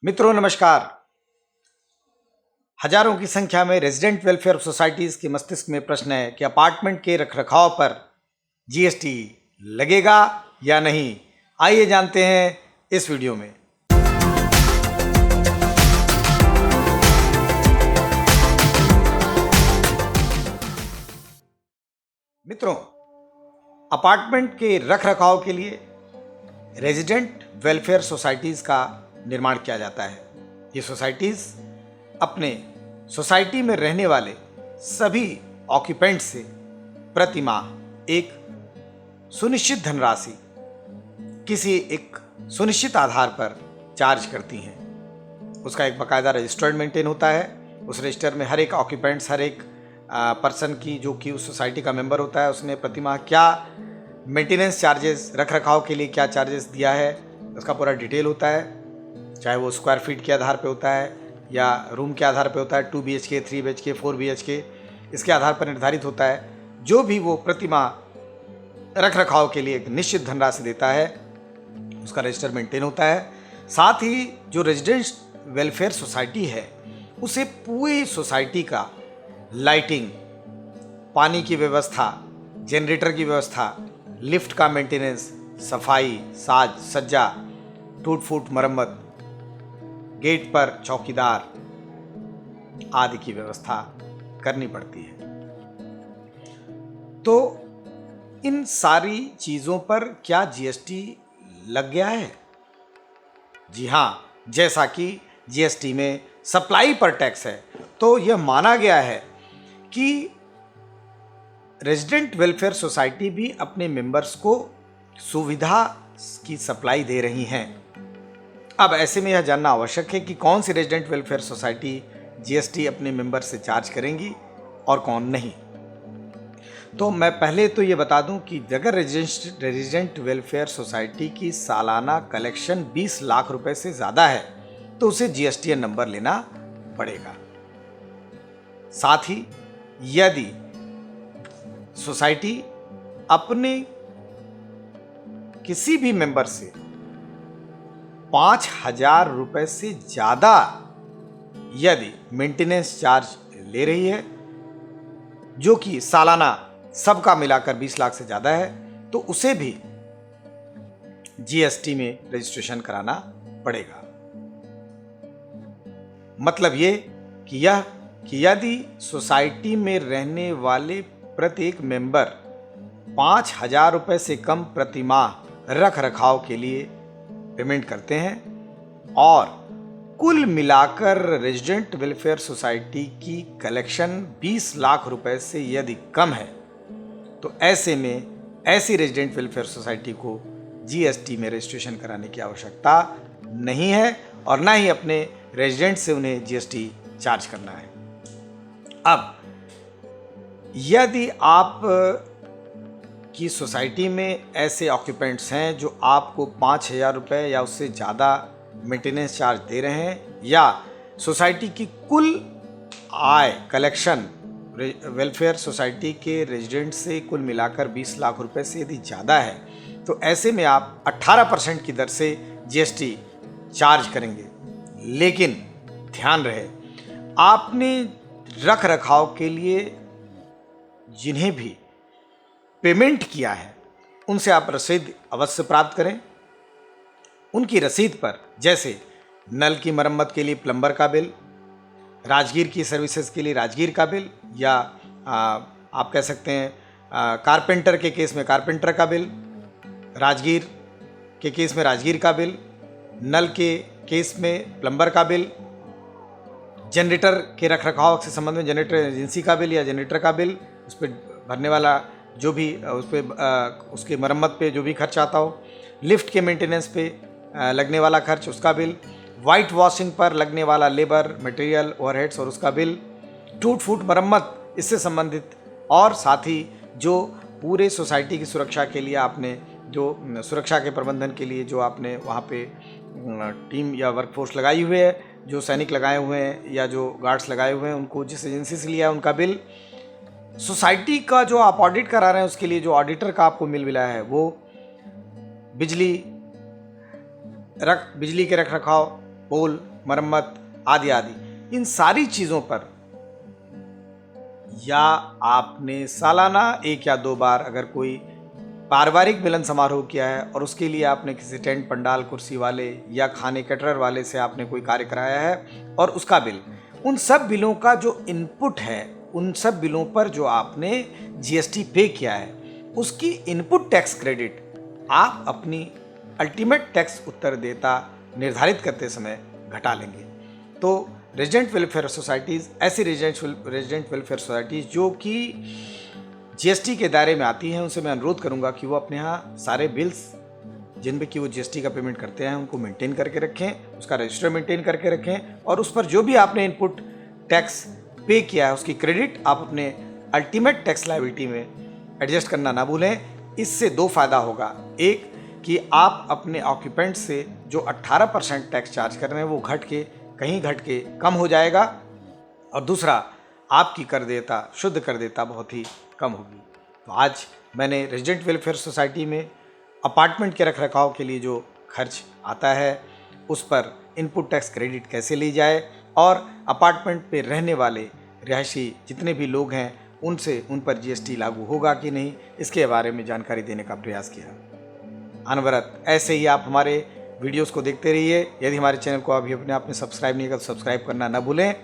मित्रों नमस्कार। हजारों की संख्या में रेजिडेंट वेलफेयर सोसाइटीज के मस्तिष्क में प्रश्न है कि अपार्टमेंट के रखरखाव पर जीएसटी लगेगा या नहीं। आइए जानते हैं इस वीडियो में। मित्रों, अपार्टमेंट के रखरखाव के लिए रेजिडेंट वेलफेयर सोसाइटीज का निर्माण किया जाता है। ये सोसाइटीज अपने सोसाइटी में रहने वाले सभी ऑक्यूपेंट से प्रति माह एक सुनिश्चित धनराशि किसी एक सुनिश्चित आधार पर चार्ज करती हैं। उसका एक बाकायदा रजिस्टर मेंटेन होता है। उस रजिस्टर में हर एक ऑक्यूपेंट्स, हर एक पर्सन की जो कि उस सोसाइटी का मेंबर होता है, उसने प्रति माह क्या मेंटेनेंस चार्जेस, रख रखाव के लिए क्या चार्जेस दिया है, उसका पूरा डिटेल होता है। चाहे वो स्क्वायर फीट के आधार पे होता है या रूम के आधार पे होता है, 2 BHK, 3 BHK, 4 BHK, इसके आधार पर निर्धारित होता है। जो भी वो प्रति माह रख रखाव के लिए एक निश्चित धनराशि देता है, उसका रजिस्टर मेंटेन होता है। साथ ही जो रेजिडेंट वेलफेयर सोसाइटी है, उसे पूरी सोसाइटी का लाइटिंग, पानी की व्यवस्था, जनरेटर की व्यवस्था, लिफ्ट का मेंटेनेंस, सफाई, साज सज्जा, टूट फूट मरम्मत, गेट पर चौकीदार आदि की व्यवस्था करनी पड़ती है। तो इन सारी चीजों पर क्या जीएसटी लग गया है? जी हाँ, जैसा कि जीएसटी में सप्लाई पर टैक्स है, तो यह माना गया है कि रेजिडेंट वेलफेयर सोसाइटी भी अपने मेंबर्स को सुविधा की सप्लाई दे रही हैं। अब ऐसे में यह जानना आवश्यक है कि कौन सी रेजिडेंट वेलफेयर सोसाइटी जीएसटी अपने मेंबर से चार्ज करेंगी और कौन नहीं। तो मैं पहले तो ये बता दूं कि अगर रेजिडेंट वेलफेयर सोसाइटी की सालाना कलेक्शन 20 लाख रुपए से ज़्यादा है तो उसे जीएसटी नंबर लेना पड़ेगा। साथ ही यदि सोसाइटी अपने किसी भी मेंबर से 5,000 रुपए से ज़्यादा यदि मेंटेनेंस चार्ज ले रही है, जो कि सालाना सबका मिलाकर 20 लाख से ज़्यादा है, तो उसे भी जीएसटी में रजिस्ट्रेशन कराना पड़ेगा। मतलब ये कि यदि सोसाइटी में रहने वाले प्रत्येक मेंबर 5,000 रुपए से कम प्रति माह रख रखाव के लिए पेमेंट करते हैं और कुल मिलाकर रेजिडेंट वेलफेयर सोसाइटी की कलेक्शन 20 लाख रुपए से यदि कम है, तो ऐसे में ऐसी रेजिडेंट वेलफेयर सोसाइटी को जीएसटी में रजिस्ट्रेशन कराने की आवश्यकता नहीं है और ना ही अपने रेजिडेंट से उन्हें जीएसटी चार्ज करना है। अब यदि आप की सोसाइटी में ऐसे ऑक्यूपेंट्स हैं जो आपको 5,000 रुपये या उससे ज़्यादा मेंटेनेंस चार्ज दे रहे हैं, या सोसाइटी की कुल आय कलेक्शन वेलफेयर सोसाइटी के रेजिडेंट से कुल मिलाकर 20 लाख रुपए से यदि ज़्यादा है, तो ऐसे में आप 18% की दर से जीएसटी चार्ज करेंगे। लेकिन ध्यान रहे, आपने रख रखाव के लिए जिन्हें भी पेमेंट किया है उनसे आप रसीद अवश्य प्राप्त करें। उनकी रसीद पर जैसे नल की मरम्मत के लिए प्लम्बर का बिल, राजगीर की सर्विसेज के लिए राजगीर का बिल, या आप कह सकते हैं कारपेंटर के केस में कारपेंटर का बिल, राजगीर के केस में राजगीर का बिल, नल के केस में प्लम्बर का बिल, जनरेटर के रखरखाव से संबंध में जनरेटर एजेंसी का बिल या जनरेटर का बिल, उस पर भरने वाला जो भी उस पर उसके मरम्मत पे जो भी खर्च आता हो, लिफ्ट के मेंटेनेंस पे लगने वाला खर्च उसका बिल, वाइट वॉशिंग पर लगने वाला लेबर, मटेरियल, ओवरहेड्स और उसका बिल, टूट फूट मरम्मत इससे संबंधित, और साथ ही जो पूरे सोसाइटी की सुरक्षा के लिए आपने जो सुरक्षा के प्रबंधन के लिए जो आपने वहाँ पे टीम या वर्कफोर्स लगाई हुई है, जो सैनिक लगाए हुए हैं या जो गार्ड्स लगाए हुए हैं, उनको जिस एजेंसी से लिया है उनका बिल, सोसाइटी का जो आप ऑडिट करा रहे हैं उसके लिए जो ऑडिटर का आपको मिला है वो, बिजली के रख रखाव, पोल, मरम्मत आदि आदि, इन सारी चीज़ों पर या आपने सालाना 1 या 2 बार अगर कोई पारिवारिक मिलन समारोह किया है और उसके लिए आपने किसी टेंट पंडाल कुर्सी वाले या खाने कैटरर वाले से आपने कोई कार्य कराया है और उसका बिल, उन सब बिलों का जो इनपुट है, उन सब बिलों पर जो आपने जीएसटी पे किया है, उसकी इनपुट टैक्स क्रेडिट आप अपनी अल्टीमेट टैक्स उत्तरदायिता निर्धारित करते समय घटा लेंगे। तो रेजिडेंट वेलफेयर सोसाइटीज़, ऐसी रेजिडेंट वेलफेयर सोसाइटीज़ जो कि जीएसटी के दायरे में आती हैं, उनसे मैं अनुरोध करूंगा कि वो अपने यहाँ सारे बिल्स जिन पे कि वो जीएसटी का पेमेंट करते हैं उनको मेंटेन करके रखें, उसका रजिस्टर मेंटेन करके रखें और उस पर जो भी आपने इनपुट टैक्स पे किया है उसकी क्रेडिट आप अपने अल्टीमेट टैक्स लायबिलिटी में एडजस्ट करना ना भूलें। इससे 2 फायदा होगा। एक कि आप अपने ऑक्यूपेंट से जो 18% टैक्स चार्ज कर रहे हैं वो कहीं घट के कम हो जाएगा और दूसरा आपकी कर देयता, शुद्ध कर देयता बहुत ही कम होगी। तो आज मैंने रेजिडेंट वेलफेयर सोसाइटी में अपार्टमेंट के रखरखाव के लिए जो खर्च आता है उस पर इनपुट टैक्स क्रेडिट कैसे ली जाए और अपार्टमेंट पे रहने वाले रिहायशी जितने भी लोग हैं उन पर जीएसटी लागू होगा कि नहीं, इसके बारे में जानकारी देने का प्रयास किया। अनवरत ऐसे ही आप हमारे वीडियोस को देखते रहिए। यदि हमारे चैनल को अभी अपने आप में सब्सक्राइब नहीं किया तो सब्सक्राइब करना ना भूलें।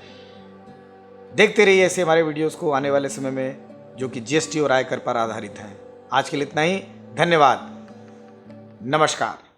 देखते रहिए ऐसे हमारे वीडियोस को आने वाले समय में, जो कि जीएसटी और आयकर पर आधारित हैं। आज के लिए इतना ही। धन्यवाद। नमस्कार।